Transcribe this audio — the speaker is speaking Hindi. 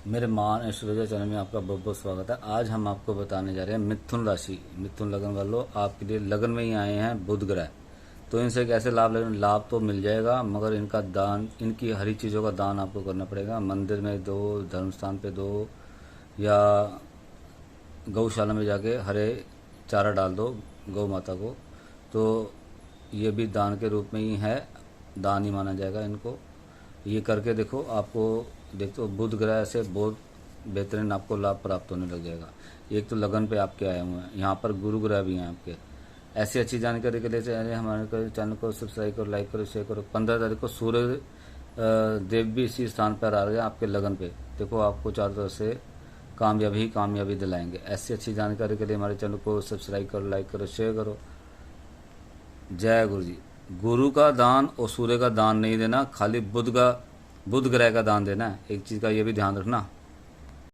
मेरे मान एस्ट्रोलॉजर चैनल में आपका बहुत बहुत स्वागत है। आज हम आपको बताने जा रहे हैं मिथुन राशि, मिथुन लगन वालों, आपके लिए लगन में ही आए हैं बुध ग्रह। तो इनसे कैसे लाभ तो मिल जाएगा, मगर इनका दान, इनकी हरी चीज़ों का दान आपको करना पड़ेगा। मंदिर में दो, धर्म स्थान पे दो, या गौशाला में जाके हरे चारा डाल दो गौ माता को। तो ये भी दान के रूप में ही है, दान ही माना जाएगा इनको। ये करके देखो, आपको देखो बुध ग्रह से बहुत बेहतरीन आपको लाभ प्राप्त होने लग जाएगा। एक तो लगन पे आपके आए हुए हैं, यहाँ पर गुरु ग्रह भी हैं आपके। ऐसी अच्छी जानकारी के लिए चैनल हमारे चैनल को सब्सक्राइब करो, लाइक करो, शेयर करो। 15 तारीख को सूर्य देव भी इसी स्थान पर आ रहे हैं आपके लगन पे। देखो, आपको चारों तरफ से कामयाबी ही कामयाबी दिलाएंगे। ऐसी अच्छी जानकारी के लिए हमारे चैनल को सब्सक्राइब करो, लाइक करो, शेयर करो। जय गुरु जी। गुरु का दान और सूर्य का दान नहीं देना, खाली बुध ग्रह का दान देना है। एक चीज़ का ये भी ध्यान रखना।